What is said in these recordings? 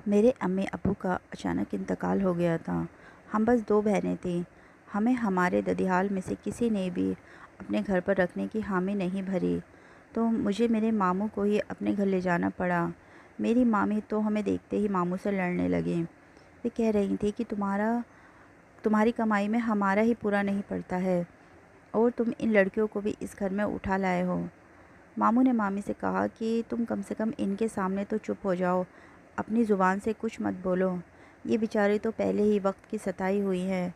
میرے امی ابو کا اچانک انتقال ہو گیا تھا۔ ہم بس 2 بہنیں تھیں۔ ہمیں ہمارے ددیال میں سے کسی نے بھی اپنے گھر پر رکھنے کی حامی نہیں بھری، تو مجھے میرے ماموں کو ہی اپنے گھر لے جانا پڑا۔ میری مامی تو ہمیں دیکھتے ہی ماموں سے لڑنے لگیں۔ وہ کہہ رہی تھی کہ تمہاری کمائی میں ہمارا ہی پورا نہیں پڑتا ہے اور تم ان لڑکیوں کو بھی اس گھر میں اٹھا لائے ہو۔ ماموں نے مامی سے کہا کہ تم کم سے کم ان کے سامنے تو چپ ہو جاؤ، اپنی زبان سے کچھ مت بولو، یہ بیچارے تو پہلے ہی وقت کی ستائی ہوئی ہے،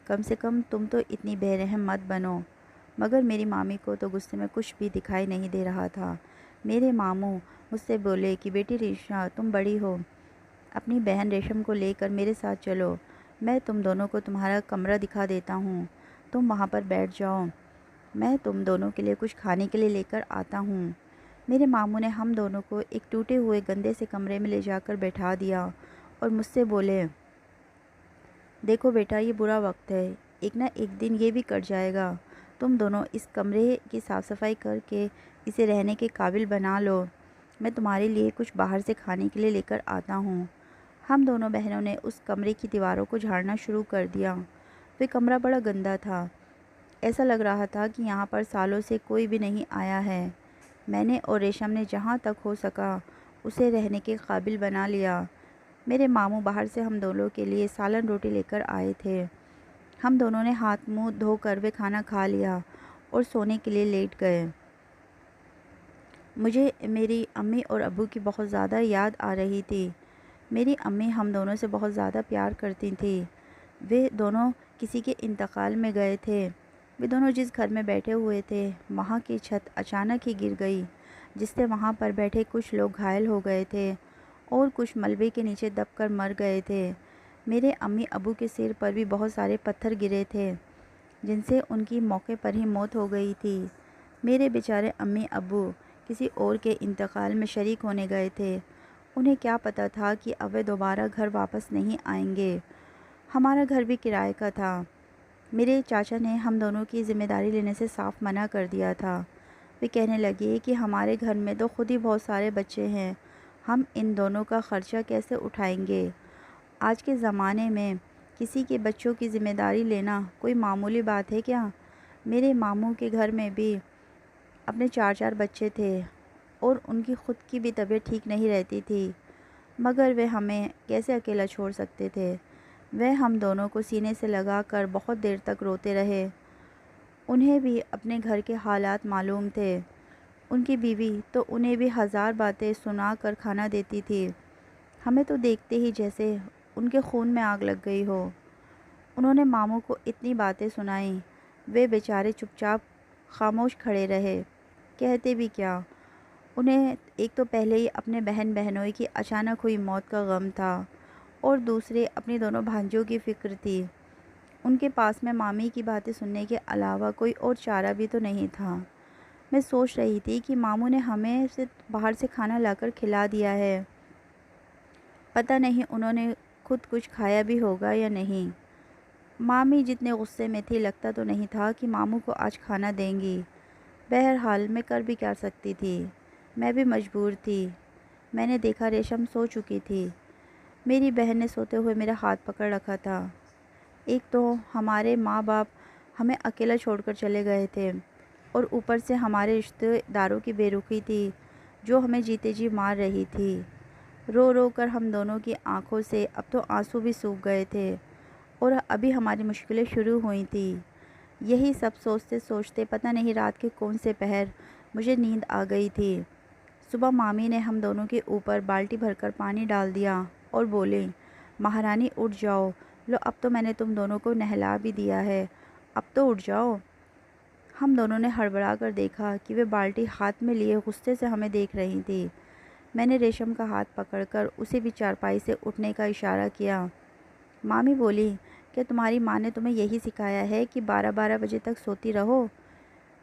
کم سے کم تم تو اتنی بے رحم مت بنو۔ مگر میری مامی کو تو غصے میں کچھ بھی دکھائی نہیں دے رہا تھا۔ میرے ماموں مجھ سے بولے کہ بیٹی ریشا، تم بڑی ہو، اپنی بہن ریشم کو لے کر میرے ساتھ چلو، میں تم دونوں کو تمہارا کمرہ دکھا دیتا ہوں، تم وہاں پر بیٹھ جاؤ، میں تم دونوں کے لیے کچھ کھانے کے لیے لے کر آتا ہوں۔ میرے ماموں نے ہم دونوں کو ایک ٹوٹے ہوئے گندے سے کمرے میں لے جا کر بیٹھا دیا اور مجھ سے بولے، دیکھو بیٹا، یہ برا وقت ہے، ایک نہ ایک دن یہ بھی کٹ جائے گا، تم دونوں اس کمرے کی صاف صفائی کر کے اسے رہنے کے قابل بنا لو، میں تمہارے لیے کچھ باہر سے کھانے کے لیے لے کر آتا ہوں۔ ہم دونوں بہنوں نے اس کمرے کی دیواروں کو جھاڑنا شروع کر دیا۔ وہ کمرہ بڑا گندا تھا، ایسا لگ رہا تھا کہ یہاں پر سالوں سے کوئی بھی نہیں آیا ہے۔ میں نے اور ریشم نے جہاں تک ہو سکا اسے رہنے کے قابل بنا لیا۔ میرے ماموں باہر سے ہم دونوں کے لیے سالن روٹی لے کر آئے تھے۔ ہم دونوں نے ہاتھ منہ دھو کر وہ کھانا کھا لیا اور سونے کے لیے لیٹ گئے۔ مجھے میری امی اور ابو کی بہت زیادہ یاد آ رہی تھی۔ میری امی ہم دونوں سے بہت زیادہ پیار کرتی تھیں۔ وہ دونوں کسی کے انتقال میں گئے تھے۔ وہ دونوں جس گھر میں بیٹھے ہوئے تھے وہاں کی چھت اچانک ہی گر گئی، جس سے وہاں پر بیٹھے کچھ لوگ گھائل ہو گئے تھے اور کچھ ملبے کے نیچے دب کر مر گئے تھے۔ میرے امی ابو کے سر پر بھی بہت سارے پتھر گرے تھے، جن سے ان کی موقع پر ہی موت ہو گئی تھی۔ میرے بیچارے امی ابو کسی اور کے انتقال میں شریک ہونے گئے تھے۔ انہیں کیا پتہ تھا کہ اب وہ دوبارہ گھر واپس نہیں آئیں گے۔ ہمارا گھر بھی کرائے کا تھا۔ میرے چاچا نے ہم دونوں کی ذمہ داری لینے سے صاف منع کر دیا تھا۔ وہ کہنے لگے کہ ہمارے گھر میں تو خود ہی بہت سارے بچے ہیں، ہم ان دونوں کا خرچہ کیسے اٹھائیں گے؟ آج کے زمانے میں کسی کے بچوں کی ذمہ داری لینا کوئی معمولی بات ہے کیا؟ میرے ماموں کے گھر میں بھی اپنے 4 بچے تھے اور ان کی خود کی بھی طبیعت ٹھیک نہیں رہتی تھی، مگر وہ ہمیں کیسے اکیلا چھوڑ سکتے تھے؟ وہ ہم دونوں کو سینے سے لگا کر بہت دیر تک روتے رہے۔ انہیں بھی اپنے گھر کے حالات معلوم تھے۔ ان کی بیوی تو انہیں بھی 1000 باتیں سنا کر کھانا دیتی تھی۔ ہمیں تو دیکھتے ہی جیسے ان کے خون میں آگ لگ گئی ہو۔ انہوں نے ماموں کو اتنی باتیں سنائیں، وہ بیچارے چپ چاپ خاموش کھڑے رہے، کہتے بھی کیا؟ انہیں ایک تو پہلے ہی اپنے بہن بہنوئی کی اچانک ہوئی موت کا غم تھا اور دوسرے اپنی دونوں بھانجوں کی فکر تھی۔ ان کے پاس میں مامی کی باتیں سننے کے علاوہ کوئی اور چارہ بھی تو نہیں تھا۔ میں سوچ رہی تھی کہ ماموں نے ہمیں باہر سے کھانا لا کر کھلا دیا ہے، پتہ نہیں انہوں نے خود کچھ کھایا بھی ہوگا یا نہیں۔ مامی جتنے غصے میں تھی لگتا تو نہیں تھا کہ ماموں کو آج کھانا دیں گی۔ بہرحال میں کر بھی کیا سکتی تھی، میں بھی مجبور تھی۔ میں نے دیکھا ریشم سو چکی تھی۔ میری بہن نے سوتے ہوئے میرا ہاتھ پکڑ رکھا تھا۔ ایک تو ہمارے ماں باپ ہمیں اکیلا چھوڑ کر چلے گئے تھے اور اوپر سے ہمارے رشتہ داروں کی بے رخی تھی جو ہمیں جیتے جی مار رہی تھی۔ رو رو کر ہم دونوں کی آنکھوں سے اب تو آنسو بھی سوکھ گئے تھے اور ابھی ہماری مشکلیں شروع ہوئی تھیں۔ یہی سب سوچتے سوچتے پتہ نہیں رات کے کون سے پہر مجھے نیند آ گئی تھی۔ صبح مامی نے ہم دونوں کے اوپر بالٹی بھر کر پانی ڈال دیا اور بولیں، مہارانی اٹھ جاؤ، لو اب تو میں نے تم دونوں کو نہلا بھی دیا ہے، اب تو اٹھ جاؤ۔ ہم دونوں نے ہڑبڑا کر دیکھا کہ وہ بالٹی ہاتھ میں لیے غصے سے ہمیں دیکھ رہی تھی۔ میں نے ریشم کا ہاتھ پکڑ کر اسے بھی چارپائی سے اٹھنے کا اشارہ کیا۔ مامی بولی، کیا تمہاری ماں نے تمہیں یہی سکھایا ہے کہ 12 بجے تک سوتی رہو؟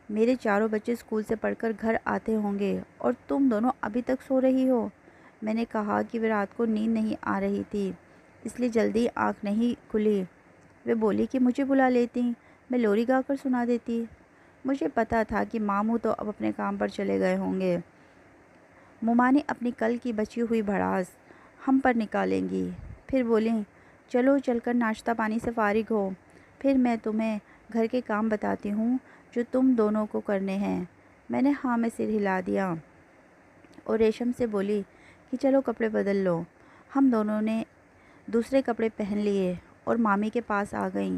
میرے چاروں بچے اسکول سے پڑھ کر گھر آتے ہوں گے اور تم دونوں ابھی تک سو رہی ہو۔ میں نے کہا کہ وہ رات کو نیند نہیں آ رہی تھی، اس لیے جلدی آنکھ نہیں کھلی۔ وہ بولی کہ مجھے بلا لیتی، میں لوری گا کر سنا دیتی۔ مجھے پتا تھا کہ ماموں تو اب اپنے کام پر چلے گئے ہوں گے۔ مما نے اپنی کل کی بچی ہوئی بھڑاس ہم پر نکالیں گی۔ پھر بولیں چلو چل کر ناشتہ پانی سے فارغ ہو، پھر میں تمہیں گھر کے کام بتاتی ہوں جو تم دونوں کو کرنے ہیں۔ میں نے ہاں میں سر ہلا دیا اور ریشم سے بولی کہ چلو کپڑے بدل لو۔ ہم دونوں نے دوسرے کپڑے پہن لیے اور مامی کے پاس آ گئیں۔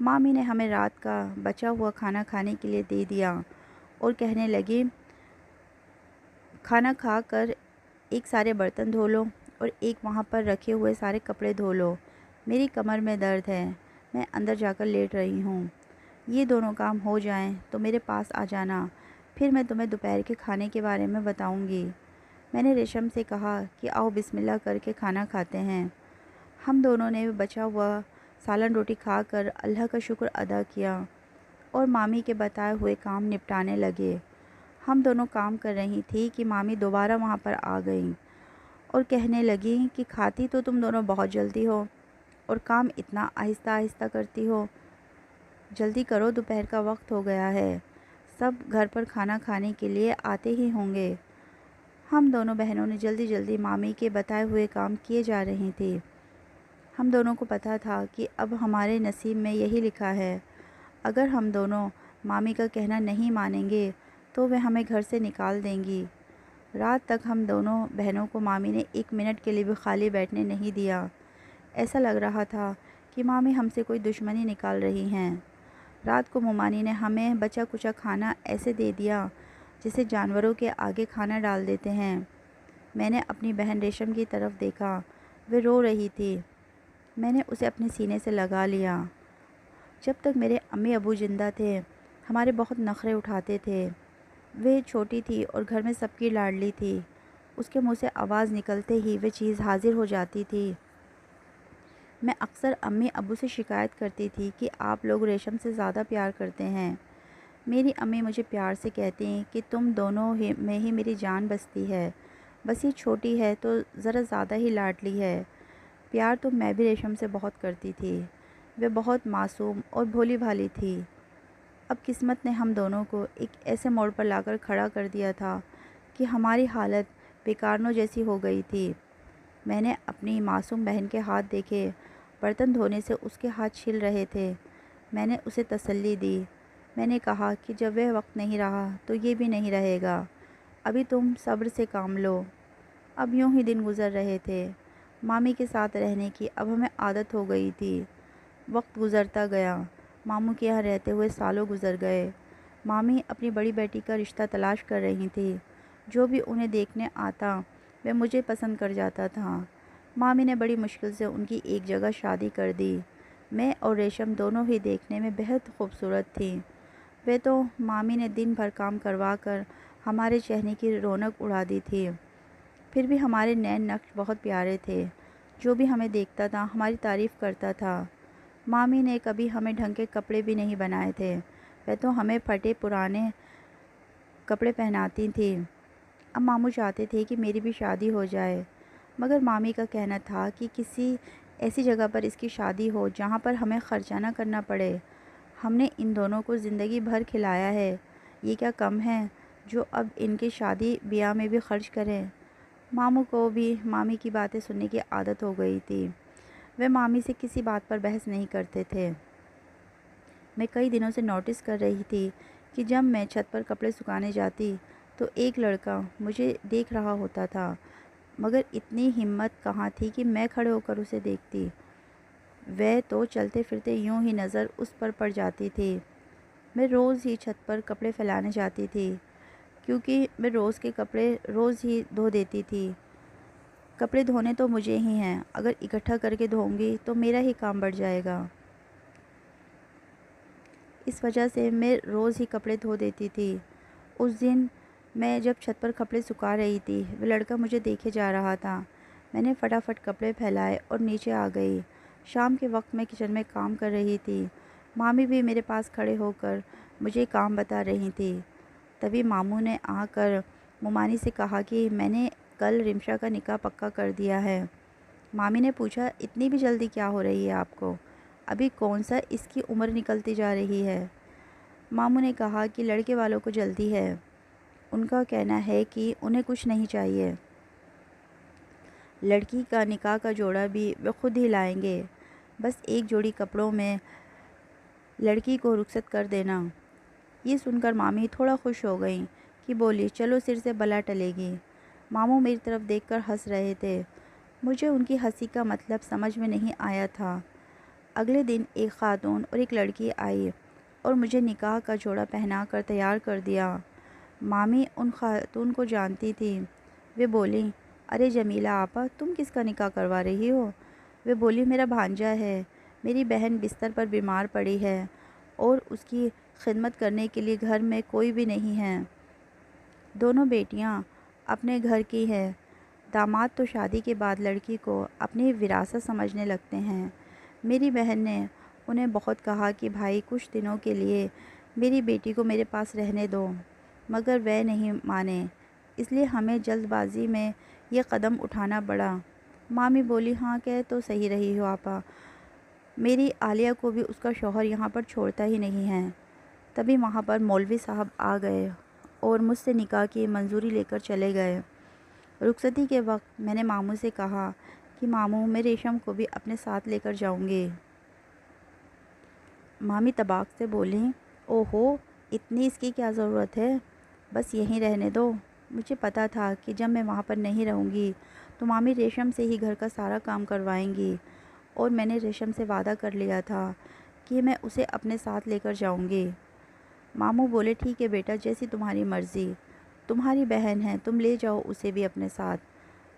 مامی نے ہمیں رات کا بچا ہوا کھانا کھانے کے لیے دے دیا اور کہنے لگی کھانا کھا کر ایک سارے برتن دھو لو اور ایک وہاں پر رکھے ہوئے سارے کپڑے دھو لو۔ میری کمر میں درد ہے، میں اندر جا کر لیٹ رہی ہوں۔ یہ دونوں کام ہو جائیں تو میرے پاس آ جانا، پھر میں تمہیں دوپہر کے کھانے کے بارے میں بتاؤں گی۔ میں نے ریشم سے کہا کہ آؤ بسم اللہ کر کے کھانا کھاتے ہیں۔ ہم دونوں نے بچا ہوا سالن روٹی کھا کر اللہ کا شکر ادا کیا اور مامی کے بتائے ہوئے کام نپٹانے لگے۔ ہم دونوں کام کر رہی تھی کہ مامی دوبارہ وہاں پر آ گئیں اور کہنے لگیں کہ کھاتی تو تم دونوں بہت جلدی ہو اور کام اتنا آہستہ آہستہ کرتی ہو، جلدی کرو دوپہر کا وقت ہو گیا ہے، سب گھر پر کھانا کھانے کے لیے آتے ہی ہوں گے۔ ہم دونوں بہنوں نے جلدی جلدی مامی کے بتائے ہوئے کام کیے جا رہی تھی۔ ہم دونوں کو پتہ تھا کہ اب ہمارے نصیب میں یہی لکھا ہے، اگر ہم دونوں مامی کا کہنا نہیں مانیں گے تو وہ ہمیں گھر سے نکال دیں گی۔ رات تک ہم دونوں بہنوں کو مامی نے ایک منٹ کے لیے بھی خالی بیٹھنے نہیں دیا۔ ایسا لگ رہا تھا کہ مامی ہم سے کوئی دشمنی نکال رہی ہیں۔ رات کو ممانی نے ہمیں بچا کچا کھانا ایسے دے دیا جسے جانوروں کے آگے کھانا ڈال دیتے ہیں۔ میں نے اپنی بہن ریشم کی طرف دیکھا، وہ رو رہی تھی۔ میں نے اسے اپنے سینے سے لگا لیا۔ جب تک میرے امی ابو زندہ تھے ہمارے بہت نخرے اٹھاتے تھے۔ وہ چھوٹی تھی اور گھر میں سب کی لاڈلی تھی، اس کے منہ سے آواز نکلتے ہی وہ چیز حاضر ہو جاتی تھی۔ میں اکثر امی ابو سے شکایت کرتی تھی کہ آپ لوگ ریشم سے زیادہ پیار کرتے ہیں۔ میری امی مجھے پیار سے کہتی ہیں کہ تم دونوں میں ہی میری جان بستی ہے، بس یہ چھوٹی ہے تو ذرا زیادہ ہی لاڈلی ہے۔ پیار تو میں بھی ریشم سے بہت کرتی تھی، وہ بہت معصوم اور بھولی بھالی تھی۔ اب قسمت نے ہم دونوں کو ایک ایسے موڑ پر لا کر کھڑا کر دیا تھا کہ ہماری حالت بیکارنوں جیسی ہو گئی تھی۔ میں نے اپنی معصوم بہن کے ہاتھ دیکھے، برتن دھونے سے اس کے ہاتھ چھل رہے تھے۔ میں نے اسے تسلی دی۔ میں نے کہا کہ جب وہ وقت نہیں رہا تو یہ بھی نہیں رہے گا، ابھی تم صبر سے کام لو۔ اب یوں ہی دن گزر رہے تھے۔ مامی کے ساتھ رہنے کی اب ہمیں عادت ہو گئی تھی۔ وقت گزرتا گیا، ماموں کے یہاں رہتے ہوئے سالوں گزر گئے۔ مامی اپنی بڑی بیٹی کا رشتہ تلاش کر رہی تھی، جو بھی انہیں دیکھنے آتا وہ مجھے پسند کر جاتا تھا۔ مامی نے بڑی مشکل سے ان کی ایک جگہ شادی کر دی۔ میں اور ریشم دونوں ہی دیکھنے میں بہت خوبصورت تھیں۔ وہ تو مامی نے دن بھر کام کروا کر ہمارے چہرے کی رونق اڑا دی تھی، پھر بھی ہمارے نین نقش بہت پیارے تھے۔ جو بھی ہمیں دیکھتا تھا ہماری تعریف کرتا تھا۔ مامی نے کبھی ہمیں ڈھنگ کے کپڑے بھی نہیں بنائے تھے، وہ تو ہمیں پھٹے پرانے کپڑے پہناتی تھیں۔ اب ماموں چاہتے تھے کہ میری بھی شادی ہو جائے، مگر مامی کا کہنا تھا کہ کسی ایسی جگہ پر اس کی شادی ہو جہاں پر ہمیں خرچہ نہ کرنا پڑے۔ ہم نے ان دونوں کو زندگی بھر کھلایا ہے، یہ کیا کم ہے جو اب ان کی شادی بیاہ میں بھی خرچ کریں۔ ماموں کو بھی مامی کی باتیں سننے کی عادت ہو گئی تھی، وہ مامی سے کسی بات پر بحث نہیں کرتے تھے۔ میں کئی دنوں سے نوٹس کر رہی تھی کہ جب میں چھت پر کپڑے سکھانے جاتی تو ایک لڑکا مجھے دیکھ رہا ہوتا تھا، مگر اتنی ہمت کہاں تھی کہ میں کھڑے ہو کر اسے دیکھتی۔ وہ تو چلتے پھرتے یوں ہی نظر اس پر پڑ جاتی تھی۔ میں روز ہی چھت پر کپڑے پھیلانے جاتی تھی، کیونکہ میں روز کے کپڑے روز ہی دھو دیتی تھی۔ کپڑے دھونے تو مجھے ہی ہیں، اگر اکٹھا کر کے دھوؤں گی تو میرا ہی کام بڑھ جائے گا۔ اس وجہ سے میں روز ہی کپڑے دھو دیتی تھی۔ اس دن میں جب چھت پر کپڑے سکھا رہی تھی، وہ لڑکا مجھے دیکھے جا رہا تھا۔ میں نے فٹافٹ کپڑے پھیلائے اور نیچے آ گئی۔ شام کے وقت میں کچن میں کام کر رہی تھی۔ مامی بھی میرے پاس کھڑے ہو کر مجھے کام بتا رہی تھی۔ تبھی ماموں نے آ کر ممانی سے کہا کہ میں نے کل رمشا کا نکاح پکا کر دیا ہے۔ مامی نے پوچھا اتنی بھی جلدی کیا ہو رہی ہے آپ کو؟ ابھی کون سا اس کی عمر نکلتی جا رہی ہے؟ ماموں نے کہا کہ لڑکے والوں کو جلدی ہے، ان کا کہنا ہے کہ انہیں کچھ نہیں چاہیے۔ لڑکی کا نکاح کا جوڑا بھی وہ خود ہی لائیں گے، بس ایک جوڑی کپڑوں میں لڑکی کو رخصت کر دینا۔ یہ سن کر مامی تھوڑا خوش ہو گئیں کہ بولی چلو سر سے بلا ٹلے گی۔ ماموں میری طرف دیکھ کر ہنس رہے تھے۔ مجھے ان کی ہنسی کا مطلب سمجھ میں نہیں آیا تھا۔ اگلے دن ایک خاتون اور ایک لڑکی آئی اور مجھے نکاح کا جوڑا پہنا کر تیار کر دیا۔ مامی ان خاتون کو جانتی تھی۔ وہ بولیں، ارے جمیلہ آپا، تم کس کا نکاح کروا رہی ہو؟ وہ بولی، میرا بھانجا ہے، میری بہن بستر پر بیمار پڑی ہے اور اس کی خدمت کرنے کے لیے گھر میں کوئی بھی نہیں ہے۔ دونوں بیٹیاں اپنے گھر کی ہیں۔ داماد تو شادی کے بعد لڑکی کو اپنی وراثت سمجھنے لگتے ہیں۔ میری بہن نے انہیں بہت کہا کہ بھائی کچھ دنوں کے لیے میری بیٹی کو میرے پاس رہنے دو، مگر وہ نہیں مانے، اس لیے ہمیں جلد بازی میں یہ قدم اٹھانا پڑا۔ مامی بولی، ہاں کہہ تو صحیح رہی ہو آپا، میری عالیہ کو بھی اس کا شوہر یہاں پر چھوڑتا ہی نہیں ہے۔ تبھی وہاں پر مولوی صاحب آ گئے اور مجھ سے نکاح کی منظوری لے کر چلے گئے۔ رخصتی کے وقت میں نے ماموں سے کہا کہ ماموں، میں ریشم کو بھی اپنے ساتھ لے کر جاؤں گی۔ مامی طباق سے بولیں، اوہو، اتنی اس کی کیا ضرورت ہے، بس یہیں رہنے دو۔ مجھے پتا تھا کہ جب میں وہاں پر نہیں رہوں گی تو مامی ریشم سے ہی گھر کا سارا کام کروائیں گی، اور میں نے ریشم سے وعدہ کر لیا تھا کہ میں اسے اپنے ساتھ لے کر جاؤں گی۔ ماموں بولے، ٹھیک ہے بیٹا، جیسی تمہاری مرضی، تمہاری بہن ہے، تم لے جاؤ اسے بھی اپنے ساتھ۔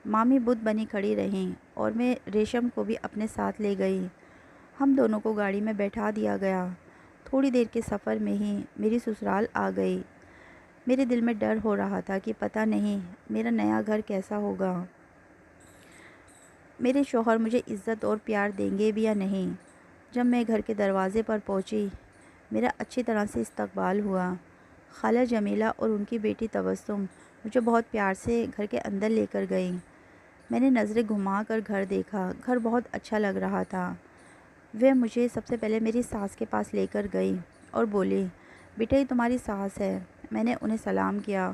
مامی بت بنی کھڑی رہیں اور میں ریشم کو بھی اپنے ساتھ لے گئی۔ ہم دونوں کو گاڑی میں بیٹھا دیا گیا۔ تھوڑی دیر کے سفر میں ہی میری سسرال آ گئی۔ میرے دل میں ڈر ہو رہا تھا کہ پتہ نہیں میرا نیا گھر کیسا ہوگا، میرے شوہر مجھے عزت اور پیار دیں گے بھی یا نہیں۔ جب میں گھر کے دروازے پر پہنچی، میرا اچھی طرح سے استقبال ہوا۔ خالہ جمیلہ اور ان کی بیٹی تبسم مجھے بہت پیار سے گھر کے اندر لے کر گئیں۔ میں نے نظریں گھما کر گھر دیکھا۔ گھر بہت اچھا لگ رہا تھا۔ وہ مجھے سب سے پہلے میری ساس کے پاس لے کر گئی اور بولی، بیٹا یہ تمہاری ساس ہے۔ میں نے انہیں سلام کیا۔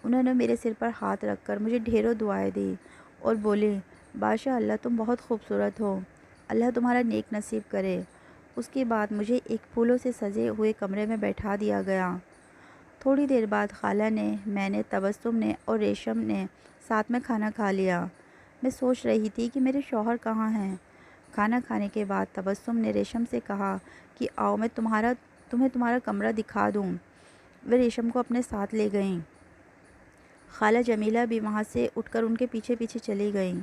انہوں نے میرے سر پر ہاتھ رکھ کر مجھے ڈھیروں دعائیں دی اور بولی، باشا اللہ، تم بہت خوبصورت ہو، اللہ تمہارا نیک نصیب کرے۔ اس کے بعد مجھے ایک پھولوں سے سجے ہوئے کمرے میں بیٹھا دیا گیا۔ تھوڑی دیر بعد خالہ نے، میں نے، تبسم نے اور ریشم نے ساتھ میں کھانا کھا لیا۔ میں سوچ رہی تھی کہ میرے شوہر کہاں ہیں۔ کھانا کھانے کے بعد تبسم نے ریشم سے کہا کہ آؤ میں تمہیں تمہارا کمرہ دکھا دوں۔ وہ ریشم کو اپنے ساتھ لے گئیں۔ خالہ جمیلہ بھی وہاں سے اٹھ کر ان کے پیچھے پیچھے چلی گئیں۔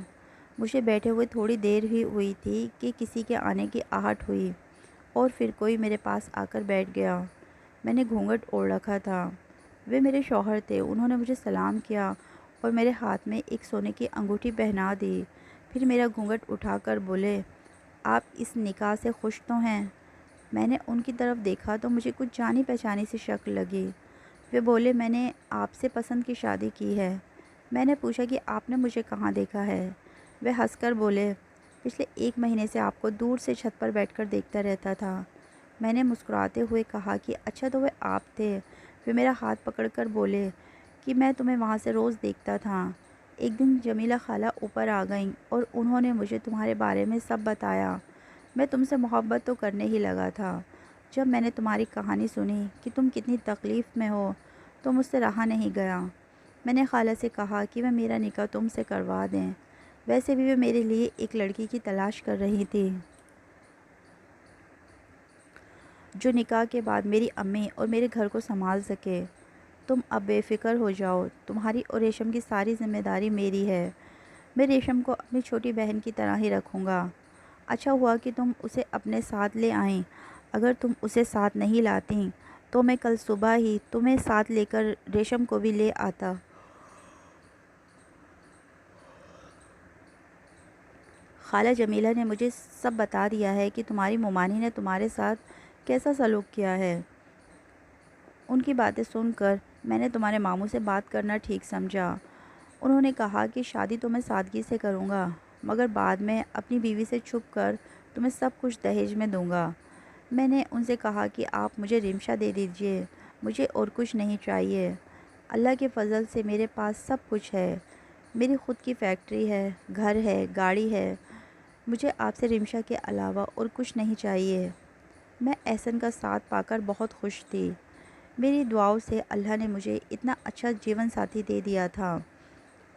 مجھے بیٹھے ہوئے تھوڑی دیر ہی ہوئی تھی کہ کسی کے آنے کی آہٹ ہوئی اور پھر کوئی میرے پاس آ کر بیٹھ گیا۔ میں نے گھونگھٹ اوڑھ رکھا تھا۔ وہ میرے شوہر تھے۔ انہوں نے مجھے سلام کیا اور میرے ہاتھ میں ایک سونے کی انگوٹھی پہنا دی۔ پھر میرا گھونگھٹ اٹھا کر بولے، آپ اس نکاح سے خوش تو ہیں؟ میں نے ان کی طرف دیکھا تو مجھے کچھ جانی پہچانی سی شکل لگی۔ وہ بولے، میں نے آپ سے پسند کی شادی کی ہے۔ میں نے پوچھا کہ آپ نے مجھے کہاں دیکھا ہے؟ وہ ہنس کر بولے، پچھلے 1 مہینے سے آپ کو دور سے چھت پر بیٹھ کر دیکھتا رہتا تھا۔ میں نے مسکراتے ہوئے کہا کہ اچھا تو وہ آپ تھے۔ وہ میرا ہاتھ پکڑ کر بولے کہ میں تمہیں وہاں سے روز دیکھتا تھا۔ ایک دن جمیلہ خالہ اوپر آ گئیں اور انہوں نے مجھے تمہارے بارے میں سب بتایا۔ میں تم سے محبت تو کرنے ہی لگا تھا۔ جب میں نے تمہاری کہانی سنی کہ تم کتنی تکلیف میں ہو تو مجھ سے رہا نہیں گیا۔ میں نے خالہ سے کہا کہ وہ میرا نکاح تم سے کروا دیں۔ ویسے بھی وہ میرے لیے ایک لڑکی کی تلاش کر رہی تھی جو نکاح کے بعد میری امی اور میرے گھر کو سنبھال سکے۔ تم اب بے فکر ہو جاؤ، تمہاری اور ریشم کی ساری ذمہ داری میری ہے۔ میں ریشم کو اپنی چھوٹی بہن کی طرح ہی رکھوں گا۔ اچھا ہوا کہ تم اسے اپنے ساتھ لے آئیں، اگر تم اسے ساتھ نہیں لاتی تو میں کل صبح ہی تمہیں ساتھ لے کر ریشم کو بھی لے آتا۔ خالہ جمیلہ نے مجھے سب بتا دیا ہے کہ تمہاری ممانی نے تمہارے ساتھ کیسا سلوک کیا ہے۔ ان کی باتیں سن کر میں نے تمہارے ماموں سے بات کرنا ٹھیک سمجھا۔ انہوں نے کہا کہ شادی تو میں سادگی سے کروں گا، مگر بعد میں اپنی بیوی سے چھپ کر تمہیں سب کچھ دہیج میں دوں گا۔ میں نے ان سے کہا کہ آپ مجھے رمشہ دے دیجئے، مجھے اور کچھ نہیں چاہیے۔ اللہ کے فضل سے میرے پاس سب کچھ ہے۔ میری خود کی فیکٹری ہے، گھر ہے، گاڑی ہے۔ مجھے آپ سے رمشا کے علاوہ اور کچھ نہیں چاہیے۔ میں احسن کا ساتھ پا کر بہت خوش تھی۔ میری دعاؤں سے اللہ نے مجھے اتنا اچھا جیون ساتھی دے دیا تھا۔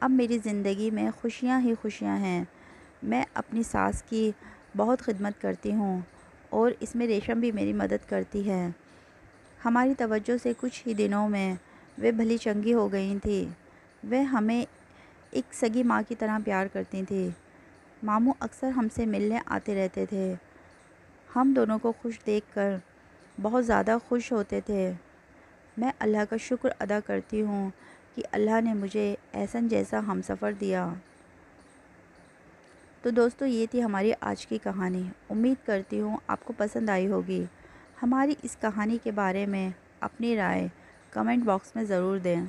اب میری زندگی میں خوشیاں ہی خوشیاں ہیں۔ میں اپنی ساس کی بہت خدمت کرتی ہوں اور اس میں ریشم بھی میری مدد کرتی ہے۔ ہماری توجہ سے کچھ ہی دنوں میں وہ بھلی چنگی ہو گئی تھی۔ وہ ہمیں ایک سگی ماں کی طرح پیار کرتی تھی۔ ماموں اکثر ہم سے ملنے آتے رہتے تھے۔ ہم دونوں کو خوش دیکھ کر بہت زیادہ خوش ہوتے تھے۔ میں اللہ کا شکر ادا کرتی ہوں کہ اللہ نے مجھے احسن جیسا ہمسفر دیا۔ تو دوستو، یہ تھی ہماری آج کی کہانی۔ امید کرتی ہوں آپ کو پسند آئی ہوگی۔ ہماری اس کہانی کے بارے میں اپنی رائے کمنٹ باکس میں ضرور دیں۔